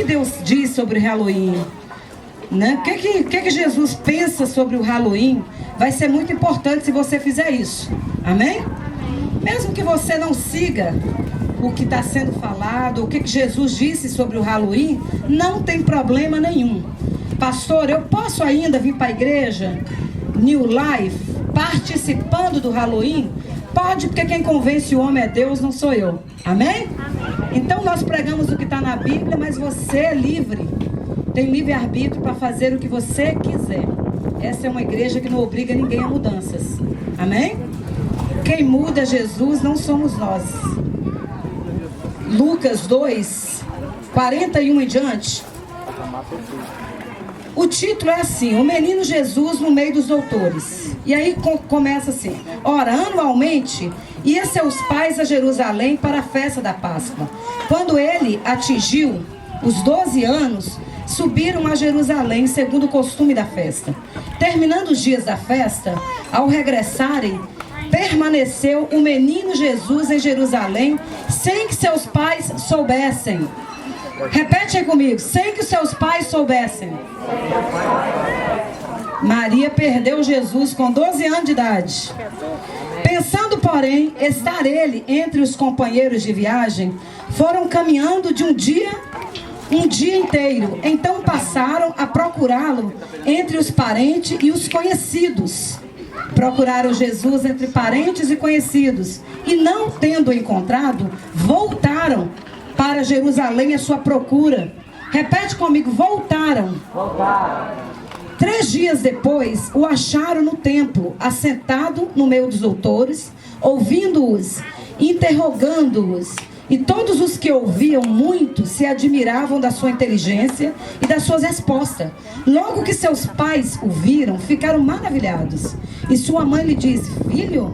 Deus diz sobre o Halloween? Né? O que Jesus pensa sobre o Halloween? Vai ser muito importante se você fizer isso. Amém? Mesmo que você não siga o que está sendo falado, o que Jesus disse sobre o Halloween, não tem problema nenhum. Pastor, eu posso ainda vir para a igreja New Life participando do Halloween? Pode, porque quem convence o homem é Deus, não sou eu. Amém? Então nós pregamos o que está na Bíblia, mas você é livre. Tem livre-arbítrio para fazer o que você quiser. Essa é uma igreja que não obriga ninguém a mudanças. Amém? Quem muda é Jesus, não somos nós. Lucas 2, 41 em diante. O título é assim: o menino Jesus no meio dos doutores. E aí começa assim: ora, anualmente ia seus pais a Jerusalém para a festa da Páscoa. Quando ele atingiu os 12 anos, subiram a Jerusalém segundo o costume da festa. Terminando os dias da festa, ao regressarem, permaneceu o menino Jesus em Jerusalém sem que seus pais soubessem. Repete aí comigo: sem que seus pais soubessem. Maria perdeu Jesus com 12 anos de idade. Pensando, porém, estar ele entre os companheiros de viagem, foram caminhando de um dia inteiro. Então passaram a procurá-lo entre os parentes e os conhecidos. Procuraram Jesus entre parentes e conhecidos, e não tendo encontrado, voltaram para Jerusalém à sua procura. Repete comigo: voltaram. 3 dias depois, o acharam no templo, assentado no meio dos doutores, ouvindo-os, interrogando-os. E todos os que ouviam muito se admiravam da sua inteligência e das suas respostas. Logo que seus pais o viram, ficaram maravilhados. E sua mãe lhe disse: filho,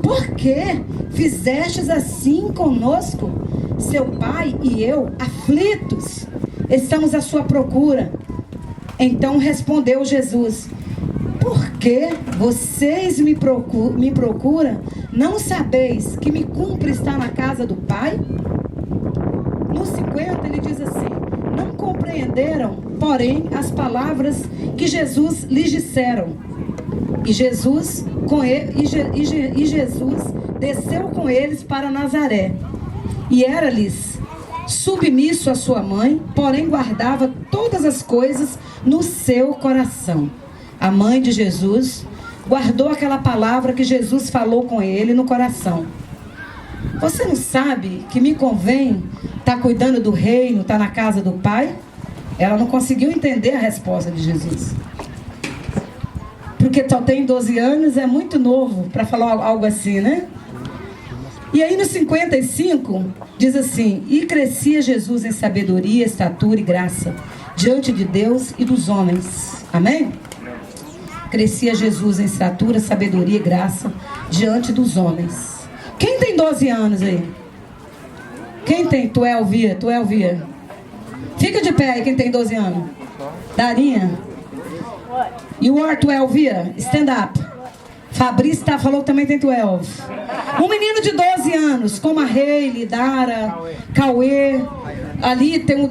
por que fizestes assim conosco? Seu pai e eu, aflitos, estamos à sua procura. Então respondeu Jesus: por que vocês me procuram? Não sabeis que me cumpre estar na casa do Pai? No 50 ele diz assim: não compreenderam, porém, as palavras que Jesus lhes disseram. E Jesus desceu com eles para Nazaré. E era-lhes submisso a sua mãe, porém guardava todas as coisas no seu coração. A mãe de Jesus guardou aquela palavra que Jesus falou com ele no coração. Você não sabe que me convém estar cuidando do reino, estar na casa do Pai? Ela não conseguiu entender a resposta de Jesus. Porque só tem 12 anos, é muito novo para falar algo assim, né? E aí no 55, diz assim: e crescia Jesus em sabedoria, estatura e graça, diante de Deus e dos homens. Amém? Crescia Jesus em estatura, sabedoria e graça, diante dos homens. Quem tem 12 anos aí? Quem tem 12? 12? Fica de pé aí quem tem 12 anos. Darinha? You are 12? Stand up. Fabrício falou que também tem 12. Um menino de 12 anos, como a Hayley, Dara, Cauê. Ali tem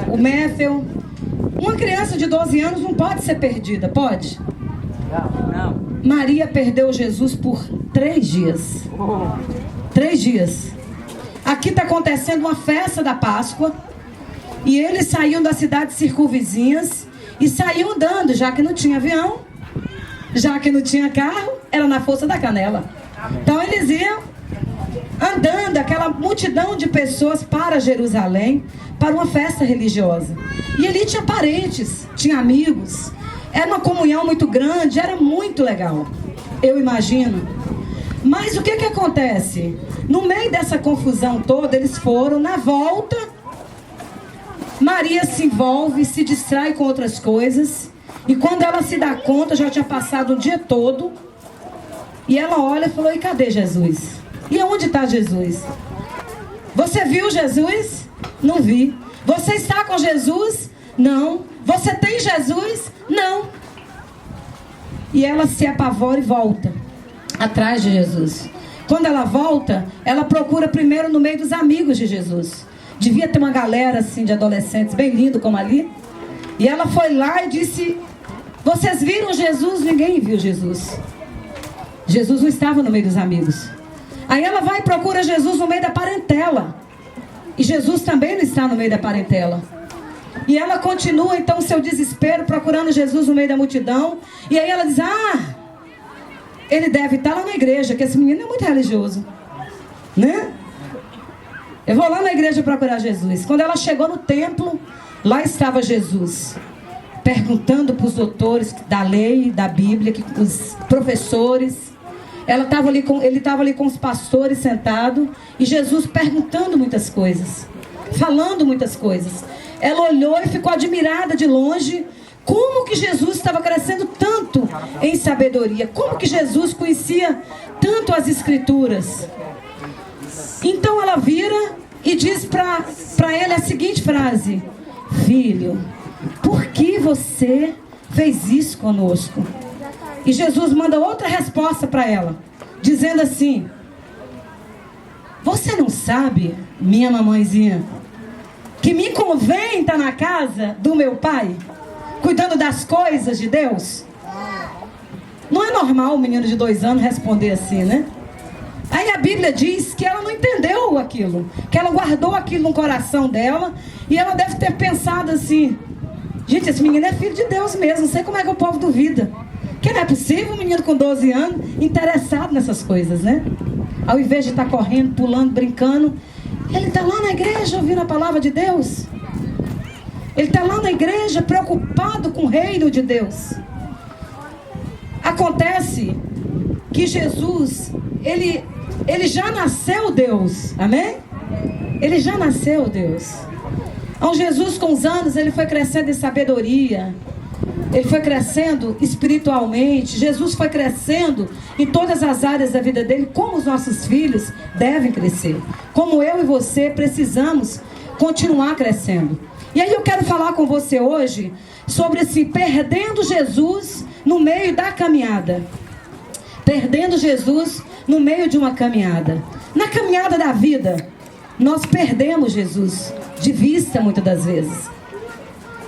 o Matthew. Uma criança de 12 anos não pode ser perdida, pode? Não. Maria perdeu Jesus por 3 dias. 3 dias. Aqui está acontecendo uma festa da Páscoa. E eles saíam das cidades circunvizinhas e saíam andando, já que não tinha avião, já que não tinha carro, era na força da canela. Então eles iam andando, aquela multidão de pessoas para Jerusalém, para uma festa religiosa. E ali tinha parentes, tinha amigos. Era uma comunhão muito grande, era muito legal, eu imagino. Mas o que acontece? No meio dessa confusão toda, eles foram, na volta, Maria se envolve, se distrai com outras coisas. E quando ela se dá conta, já tinha passado o dia todo. E ela olha e falou: e cadê Jesus? E onde está Jesus? Você viu Jesus? Não vi. Você está com Jesus? Não. Você tem Jesus? Não. E ela se apavora e volta atrás de Jesus. Quando ela volta, ela procura primeiro no meio dos amigos de Jesus. Devia ter uma galera assim de adolescentes, bem lindo como ali. E ela foi lá e disse: vocês viram Jesus? Ninguém viu Jesus. Jesus não estava no meio dos amigos. Aí ela vai e procura Jesus no meio da parentela. E Jesus também não está no meio da parentela. E ela continua então o seu desespero, procurando Jesus no meio da multidão. E aí ela diz: ah, ele deve estar lá na igreja, que esse menino é muito religioso, né? Eu vou lá na igreja procurar Jesus. Quando ela chegou no templo, lá estava Jesus, perguntando para os doutores da lei, da Bíblia, os professores. Ele estava ali com os pastores sentado, e Jesus perguntando muitas coisas, falando muitas coisas. Ela olhou e ficou admirada de longe, como que Jesus estava crescendo tanto em sabedoria, como que Jesus conhecia tanto as Escrituras. Então ela vira e diz para ele a seguinte frase: filho, por que você fez isso conosco? E Jesus manda outra resposta para ela, dizendo assim: você não sabe, minha mamãezinha, que me convém estar na casa do meu pai, cuidando das coisas de Deus? Não é normal um menino de 2 anos responder assim, né? Aí a Bíblia diz que ela não entendeu aquilo, que ela guardou aquilo no coração dela, e ela deve ter pensado assim: gente, esse menino é filho de Deus mesmo, não sei como é que o povo duvida. Que não é possível um menino com 12 anos interessado nessas coisas, né? Ao invés de estar correndo, pulando, brincando, ele está lá na igreja ouvindo a palavra de Deus. Ele está lá na igreja preocupado com o reino de Deus. Acontece que Jesus, ele já nasceu Deus, amém? Ele já nasceu Deus. Então Jesus, com os anos, ele foi crescendo em sabedoria, ele foi crescendo espiritualmente. Jesus foi crescendo em todas as áreas da vida dele, como os nossos filhos devem crescer, como eu e você precisamos continuar crescendo. E aí eu quero falar com você hoje sobre esse perdendo Jesus no meio da caminhada. Perdendo Jesus no meio de uma caminhada. Na caminhada da vida, nós perdemos Jesus de vista muitas das vezes.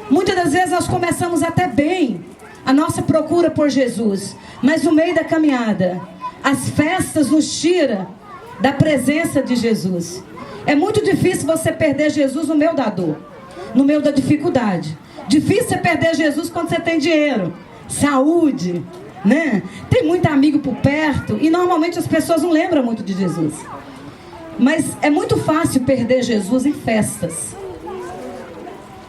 Muitas das vezes nós começamos até bem a nossa procura por Jesus, mas no meio da caminhada, as festas nos tiram da presença de Jesus. É muito difícil você perder Jesus no meio da dor, no meio da dificuldade. Difícil é perder Jesus quando você tem dinheiro, saúde, né? Tem muito amigo por perto, e normalmente as pessoas não lembram muito de Jesus. Mas é muito fácil perder Jesus em festas.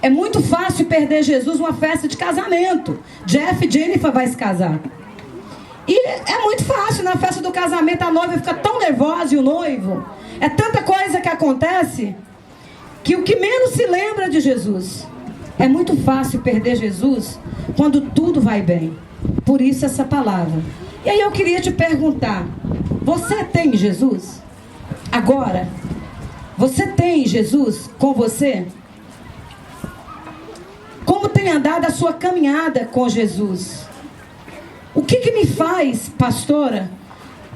É muito fácil perder Jesus numa festa de casamento. Jeff e Jennifer vai se casar. E é muito fácil, na festa do casamento a noiva fica tão nervosa e o noivo. É tanta coisa que acontece que o que menos se lembra de Jesus. É muito fácil perder Jesus quando tudo vai bem. Por isso essa palavra. E aí eu queria te perguntar: você tem Jesus? Agora, você tem Jesus com você? Como tem andado a sua caminhada com Jesus? O que me faz, pastora,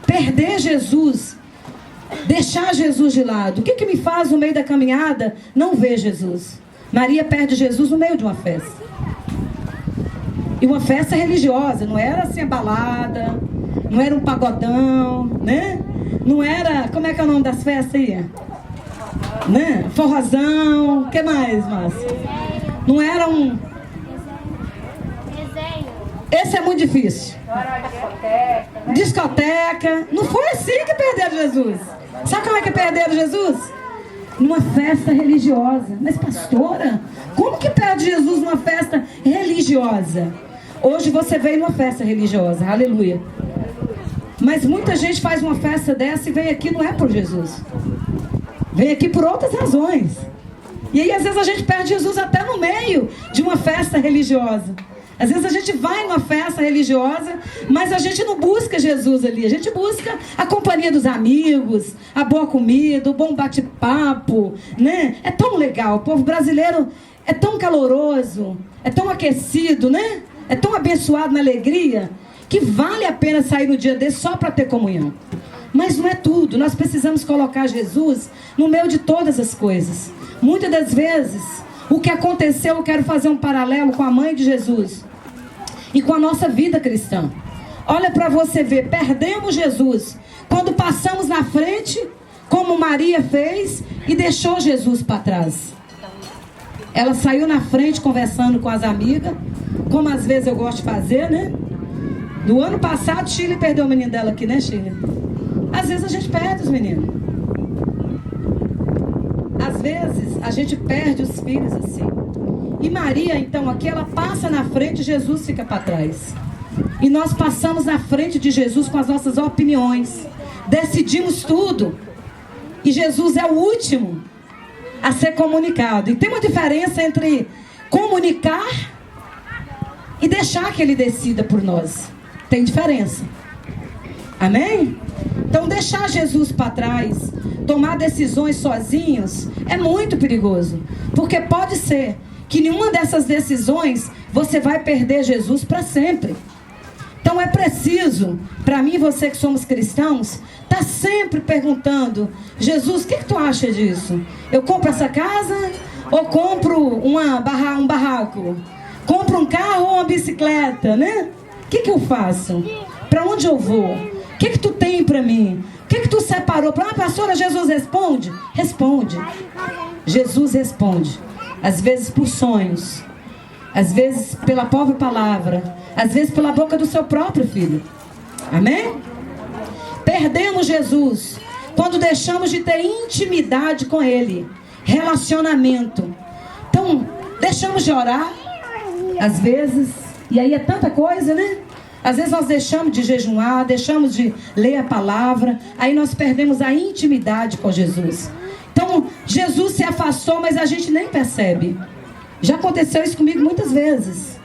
perder Jesus, deixar Jesus de lado? O que me faz no meio da caminhada não ver Jesus? Maria perde Jesus no meio de uma festa. E uma festa religiosa, não era assim a balada, não era um pagodão, né? Não era, como é que é o nome das festas aí? Né? Forrozão, o que mais, Márcio? Não era um... Esse é muito difícil. Discoteca. Não foi assim que perderam Jesus. Sabe como é que perderam Jesus? Numa festa religiosa. Mas pastora, como que perde Jesus numa festa religiosa? Hoje você veio numa festa religiosa, aleluia. Mas muita gente faz uma festa dessa e vem aqui não é por Jesus. Vem aqui por outras razões. E aí às vezes a gente perde Jesus até no meio de uma festa religiosa. Às vezes a gente vai numa festa religiosa, mas a gente não busca Jesus ali. A gente busca a companhia dos amigos, a boa comida, o bom bate-papo, né? É tão legal. O povo brasileiro é tão caloroso, é tão aquecido, né? É tão abençoado na alegria, que vale a pena sair no dia desse só para ter comunhão. Mas não é tudo. Nós precisamos colocar Jesus no meio de todas as coisas. Muitas das vezes, o que aconteceu, eu quero fazer um paralelo com a mãe de Jesus e com a nossa vida cristã. Olha para você ver, perdemos Jesus quando passamos na frente, como Maria fez, e deixou Jesus para trás. Ela saiu na frente conversando com as amigas, como às vezes eu gosto de fazer, né? No ano passado, Chile perdeu o menino dela aqui, né, Chile? Às vezes a gente perde os meninos. Às vezes a gente perde os filhos assim. E Maria, então, aqui ela passa na frente, Jesus fica para trás. E nós passamos na frente de Jesus com as nossas opiniões. Decidimos tudo. E Jesus é o último a ser comunicado. E tem uma diferença entre comunicar e deixar que ele decida por nós. Tem diferença. Amém? Então deixar Jesus para trás, tomar decisões sozinhos, é muito perigoso. Porque pode ser que nenhuma dessas decisões você vai perder Jesus para sempre. Então é preciso, para mim e você que somos cristãos, tá sempre perguntando: Jesus, o que tu acha disso? Eu compro essa casa ou compro um barraco? Compro um carro ou uma bicicleta, né? O que eu faço? Para onde eu vou? O que tu tem para mim? O que tu separou? Para uma pastora, Jesus responde? Responde. Jesus responde. Às vezes por sonhos, às vezes pela própria palavra, às vezes pela boca do seu próprio filho. Amém? Perdemos Jesus quando deixamos de ter intimidade com Ele, relacionamento. Então, deixamos de orar, às vezes, e aí é tanta coisa, né? Às vezes nós deixamos de jejuar, deixamos de ler a palavra, aí nós perdemos a intimidade com Jesus. Então, Jesus se afastou, mas a gente nem percebe. Já aconteceu isso comigo muitas vezes.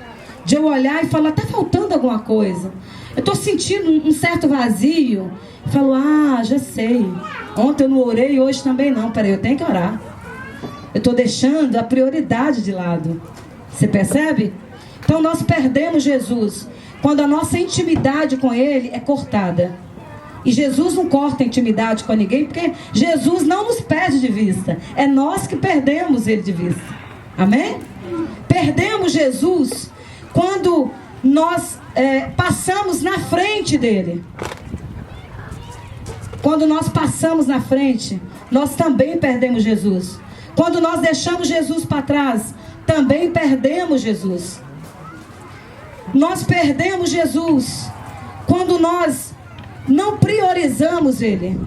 De eu olhar e falar, tá faltando alguma coisa. Eu estou sentindo um certo vazio. Eu falo, já sei. Ontem eu não orei e hoje também não. Peraí, eu tenho que orar. Eu estou deixando a prioridade de lado. Você percebe? Então nós perdemos Jesus quando a nossa intimidade com Ele é cortada. E Jesus não corta a intimidade com ninguém, porque Jesus não nos perde de vista. É nós que perdemos Ele de vista. Amém? Perdemos Jesus quando nós passamos na frente dEle. Quando nós passamos na frente, nós também perdemos Jesus. Quando nós deixamos Jesus para trás, também perdemos Jesus. Nós perdemos Jesus quando nós não priorizamos Ele.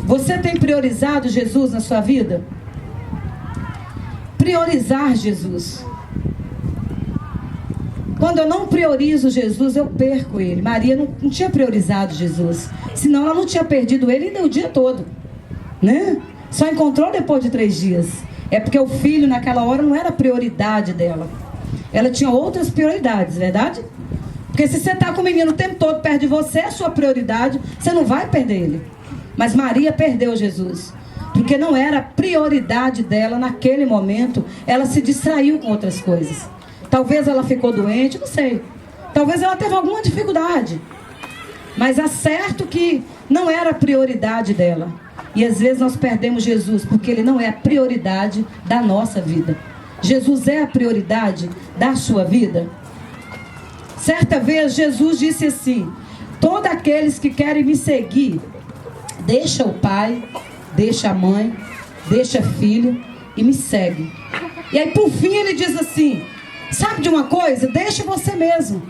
Você tem priorizado Jesus na sua vida? Priorizar Jesus. Quando eu não priorizo Jesus, eu perco Ele. Maria não tinha priorizado Jesus. Senão ela não tinha perdido Ele ainda o dia todo, né? Só encontrou depois de 3 dias. É porque o filho naquela hora não era prioridade dela. Ela tinha outras prioridades, verdade? Porque se você está com o menino o tempo todo perto de você, é a sua prioridade, você não vai perder ele. Mas Maria perdeu Jesus, porque não era a prioridade dela naquele momento. Ela se distraiu com outras coisas. Talvez ela ficou doente, não sei. Talvez ela teve alguma dificuldade. Mas é certo que não era a prioridade dela. E às vezes nós perdemos Jesus, porque Ele não é a prioridade da nossa vida. Jesus é a prioridade da sua vida? Certa vez Jesus disse assim: todos aqueles que querem me seguir, deixa o pai, deixa a mãe, deixa filho e me segue. E aí por fim ele diz assim: sabe de uma coisa? Deixa você mesmo.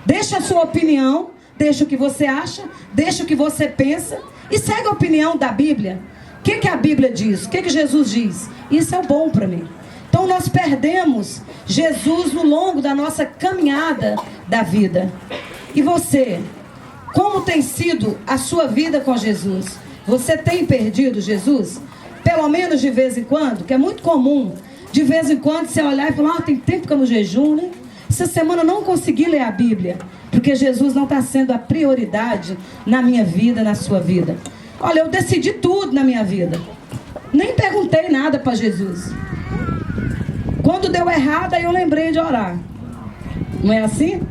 Deixa a sua opinião, deixa o que você acha, deixa o que você pensa e segue a opinião da Bíblia. O que a Bíblia diz? O que Jesus diz? Isso é o bom para mim. Então nós perdemos Jesus no longo da nossa caminhada da vida. E você, como tem sido a sua vida com Jesus? Você tem perdido Jesus? Pelo menos de vez em quando, que é muito comum. De vez em quando você olhar e falar: tem tempo que eu não jejum, né? Essa semana eu não consegui ler a Bíblia, porque Jesus não está sendo a prioridade na minha vida, na sua vida. Olha, eu decidi tudo na minha vida. Nem perguntei nada para Jesus. Quando deu errado, aí eu lembrei de orar. Não é assim?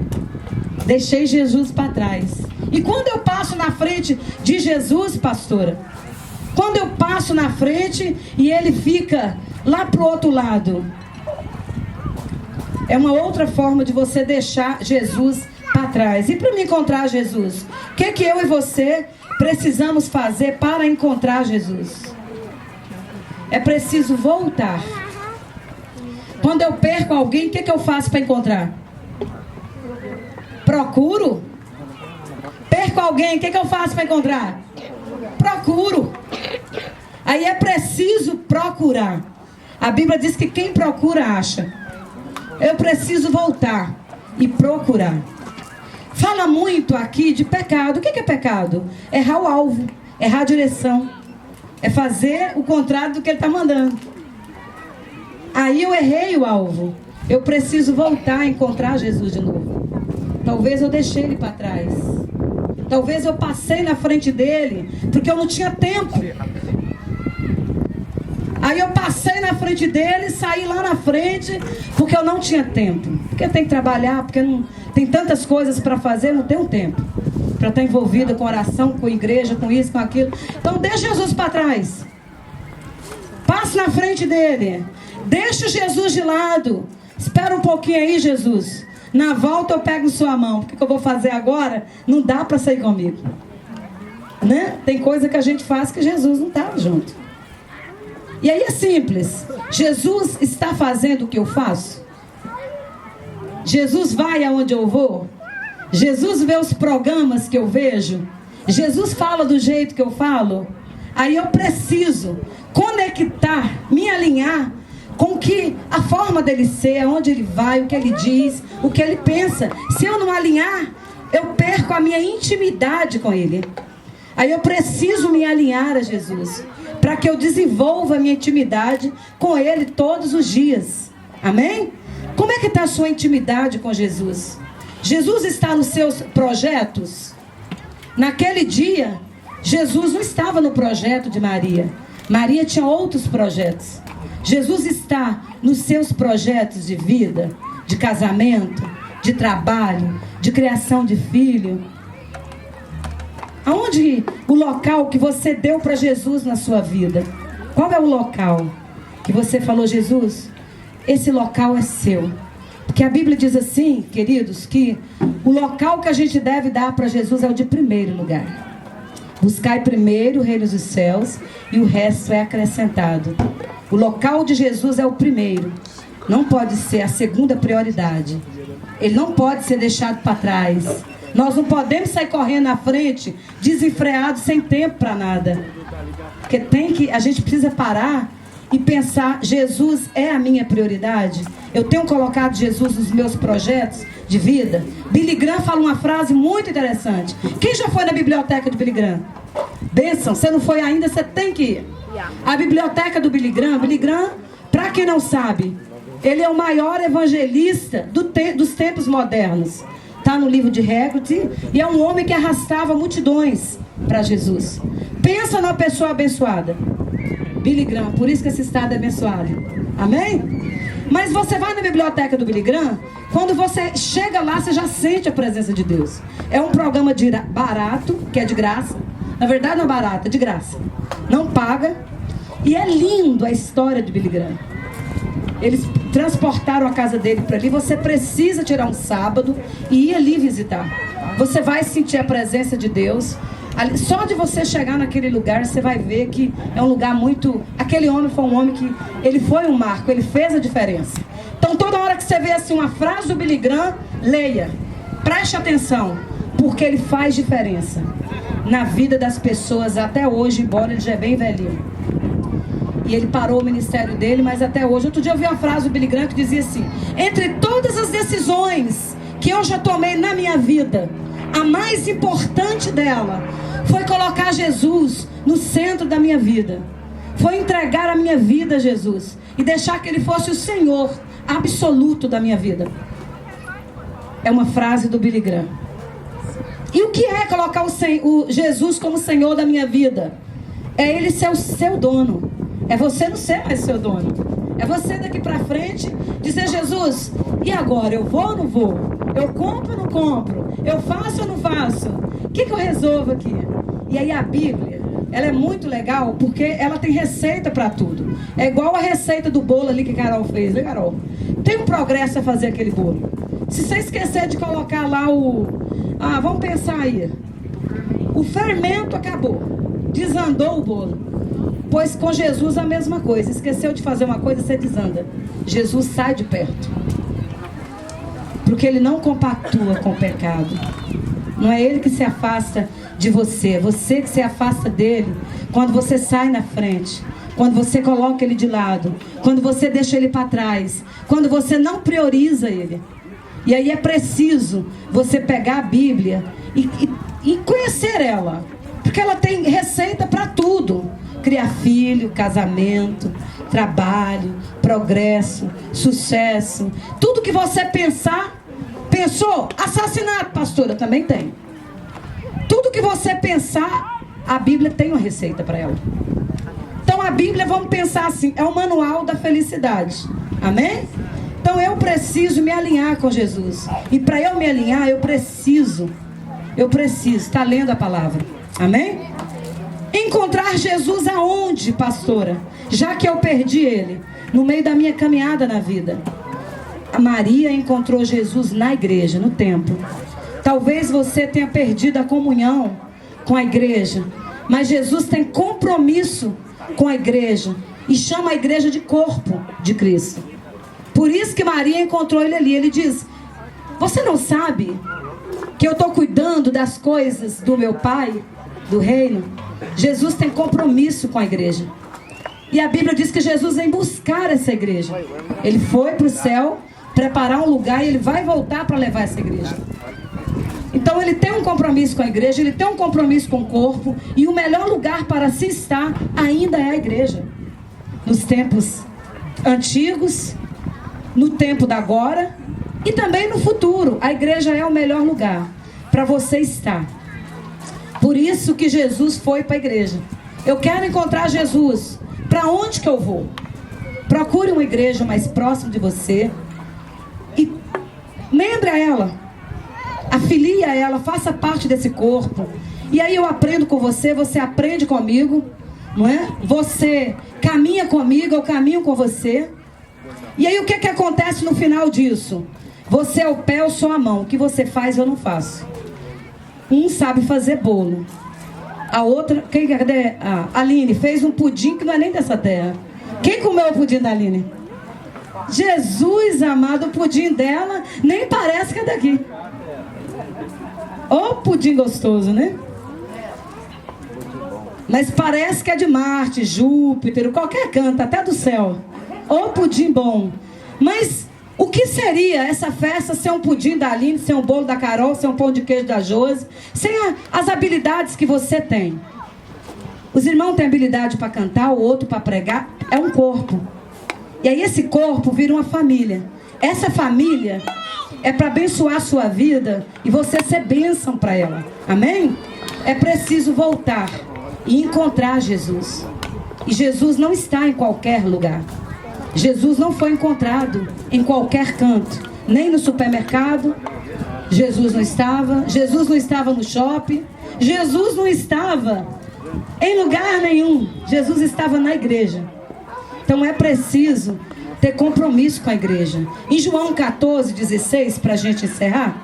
Deixei Jesus para trás. E quando eu passo na frente de Jesus, pastora, Quando eu passo na frente e ele fica lá pro outro lado. É uma outra forma de você deixar Jesus para trás. E para me encontrar Jesus, o que eu e você precisamos fazer para encontrar Jesus? É preciso voltar. Quando eu perco alguém, o que eu faço para encontrar? Procuro. Perco alguém, o que eu faço para encontrar? Procuro. Aí é preciso procurar. A Bíblia diz que quem procura acha. Eu preciso voltar e procurar. Fala muito aqui de pecado. O que é pecado? Errar o alvo, errar a direção. É fazer o contrário do que ele está mandando. Aí eu errei o alvo. Eu preciso voltar a encontrar Jesus de novo. Talvez eu deixei ele para trás. Talvez eu passei na frente dele porque eu não tinha tempo. Aí eu passei na frente dele, saí lá na frente porque eu não tinha tempo. Porque eu tenho que trabalhar, porque não tem tantas coisas para fazer, não tenho tempo para estar envolvida com oração, com igreja, com isso, com aquilo. Então deixa Jesus para trás. Passe na frente dele. Deixa Jesus de lado. Espera um pouquinho aí, Jesus. Na volta eu pego sua mão. Porque o que eu vou fazer agora não dá para sair comigo. Né? Tem coisa que a gente faz que Jesus não está junto. E aí é simples. Jesus está fazendo o que eu faço? Jesus vai aonde eu vou? Jesus vê os programas que eu vejo? Jesus fala do jeito que eu falo? Aí eu preciso conectar, me alinhar com que a forma dele ser, aonde ele vai, o que ele diz, o que ele pensa. Se eu não alinhar, eu perco a minha intimidade com ele. Aí eu preciso me alinhar a Jesus, para que eu desenvolva a minha intimidade com ele todos os dias. Amém? Como é que está a sua intimidade com Jesus? Jesus está nos seus projetos? Naquele dia, Jesus não estava no projeto de Maria. Maria tinha outros projetos. Jesus está nos seus projetos de vida, de casamento, de trabalho, de criação de filho. Aonde o local que você deu para Jesus na sua vida? Qual é o local que você falou, Jesus, esse local é seu? Porque a Bíblia diz assim, queridos, que o local que a gente deve dar para Jesus é o de primeiro lugar. Buscai primeiro o reino dos céus e o resto é acrescentado. O local de Jesus é o primeiro. Não pode ser a segunda prioridade. Ele não pode ser deixado para trás. Nós não podemos sair correndo na frente, desenfreado, sem tempo para nada. Porque a gente precisa parar e pensar, Jesus é a minha prioridade? Eu tenho colocado Jesus nos meus projetos de vida? Billy Graham fala uma frase muito interessante. Quem já foi na biblioteca de Billy Graham? Bênção, você não foi ainda, você tem que ir. A biblioteca do Billy Graham, para quem não sabe, ele é o maior evangelista dos tempos modernos. Está no livro de Haggerty, e é um homem que arrastava multidões para Jesus. Pensa numa pessoa abençoada. Billy Graham, por isso que esse estado é abençoado. Amém? Mas você vai na biblioteca do Billy Graham, quando você chega lá, você já sente a presença de Deus. É um programa barato, que é de graça. Na verdade não é barato, é de graça. Não paga. E é lindo a história de Billy Graham. Eles transportaram a casa dele para ali. Você precisa tirar um sábado e ir ali visitar. Você vai sentir a presença de Deus. Só de você chegar naquele lugar, você vai ver que é um lugar muito... Aquele homem foi um homem que... Ele foi um marco, ele fez a diferença. Então toda hora que você vê assim uma frase do Billy Graham, leia. Preste atenção, porque ele faz diferença na vida das pessoas até hoje, embora ele já é bem velhinho. E ele parou o ministério dele, mas até hoje... Outro dia eu vi uma frase do Billy Graham que dizia assim: entre todas as decisões que eu já tomei na minha vida, a mais importante dela foi colocar Jesus no centro da minha vida. Foi entregar a minha vida a Jesus e deixar que Ele fosse o Senhor absoluto da minha vida. É uma frase do Billy Graham. E o que é colocar o Jesus como Senhor da minha vida? É Ele ser o seu dono. É você não ser mais seu dono. É você daqui pra frente dizer: Jesus, e agora? Eu vou ou não vou? Eu compro ou não compro? Eu faço ou não faço? O que eu resolvo aqui? E aí a Bíblia, ela é muito legal porque ela tem receita para tudo. É igual a receita do bolo ali que a Carol fez, né, Carol? Tem um progresso a fazer aquele bolo. Se você esquecer de colocar lá vamos pensar aí. O fermento acabou. Desandou o bolo. Pois com Jesus a mesma coisa. Esqueceu de fazer uma coisa, você desanda. Jesus sai de perto. Porque ele não compactua com o pecado. Não é ele que se afasta de você. É você que se afasta dele quando você sai na frente. Quando você coloca ele de lado. Quando você deixa ele para trás. Quando você não prioriza ele. E aí é preciso você pegar a Bíblia e conhecer ela. Porque ela tem receita para tudo. Criar filho, casamento, trabalho, progresso, sucesso. Tudo que você pensar. Pensou? Assassinato, pastora, também tem. Tudo que você pensar, a Bíblia tem uma receita para ela. Então a Bíblia, vamos pensar assim, é o manual da felicidade. Amém? Então eu preciso me alinhar com Jesus. E para eu me alinhar, eu preciso estar lendo a palavra. Amém? Encontrar Jesus aonde, pastora? Já que eu perdi ele, no meio da minha caminhada na vida. A Maria encontrou Jesus na igreja, no templo. Talvez você tenha perdido a comunhão com a igreja, mas Jesus tem compromisso com a igreja e chama a igreja de corpo de Cristo. Por isso que Maria encontrou ele ali. Ele diz: você não sabe que eu estou cuidando das coisas do meu Pai, do reino? Jesus tem compromisso com a igreja. E a Bíblia diz que Jesus vem buscar essa igreja. Ele foi para o céu preparar um lugar e ele vai voltar para levar essa igreja. Então ele tem um compromisso com a igreja, ele tem um compromisso com o corpo, e o melhor lugar para se estar ainda é a igreja. Nos tempos antigos, no tempo da agora e também no futuro, a igreja é o melhor lugar para você estar. Por isso que Jesus foi para a igreja. Eu quero encontrar Jesus. Para onde que eu vou? Procure uma igreja mais próxima de você e lembre a ela, afilie a ela, faça parte desse corpo. E aí eu aprendo com você, você aprende comigo, não é? Você caminha comigo, eu caminho com você. E aí o que acontece no final disso? Você é o pé, eu sou a mão. O que você faz, eu não faço. Um sabe fazer bolo. A outra, cadê? A Aline fez um pudim que não é nem dessa terra. Quem comeu o pudim da Aline? Jesus amado, o pudim dela nem parece que é daqui. Ô pudim gostoso, né? Mas parece que é de Marte, Júpiter, qualquer canto, até do céu. Ô pudim bom. Mas o que seria essa festa sem um pudim da Aline, sem um bolo da Carol, sem um pão de queijo da Josi, sem as habilidades que você tem? Os irmãos têm habilidade para cantar, o outro para pregar. É um corpo. E aí esse corpo vira uma família. Essa família é para abençoar a sua vida e você ser bênção para ela. Amém? É preciso voltar e encontrar Jesus. E Jesus não está em qualquer lugar. Jesus não foi encontrado em qualquer canto. Nem no supermercado. Jesus não estava. Jesus não estava no shopping. Jesus não estava em lugar nenhum. Jesus estava na igreja. Então é preciso ter compromisso com a igreja. Em João 14:16, para a gente encerrar,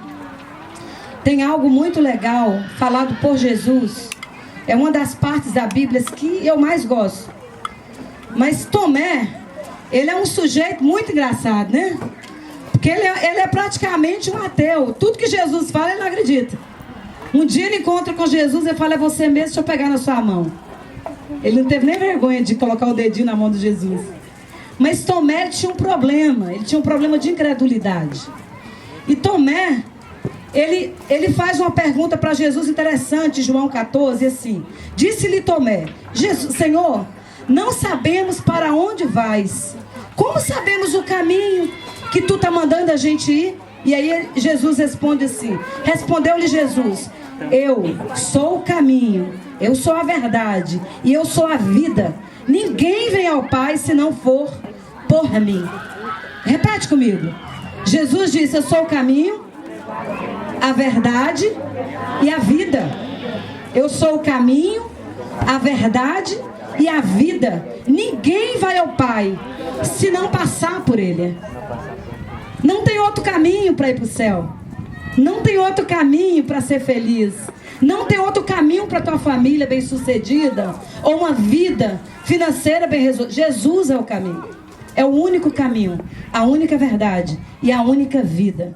tem algo muito legal falado por Jesus. É uma das partes da Bíblia que eu mais gosto. Mas Tomé, ele é um sujeito muito engraçado, né? Porque ele é praticamente um ateu. Tudo que Jesus fala, ele não acredita. Um dia ele encontra com Jesus e fala: é você mesmo, deixa eu pegar na sua mão. Ele não teve nem vergonha de colocar o dedinho na mão de Jesus. Mas Tomé tinha um problema. Ele tinha um problema de incredulidade. E Tomé, ele faz uma pergunta para Jesus interessante, João 14, assim. Disse-lhe Tomé: Senhor, não sabemos para onde vais. Como sabemos o caminho que tu está mandando a gente ir? E aí Jesus responde assim. Respondeu-lhe Jesus: eu sou o caminho, eu sou a verdade e eu sou a vida. Ninguém vem ao Pai se não for por mim. Repete comigo. Jesus disse: eu sou o caminho, a verdade e a vida. Eu sou o caminho, a verdade e a vida. Ninguém vai ao Pai se não passar por Ele. Não tem outro caminho para ir para o céu. Não tem outro caminho para ser feliz. Não tem outro caminho para tua família bem-sucedida ou uma vida financeira bem resolvida. Jesus é o caminho. É o único caminho, a única verdade e a única vida.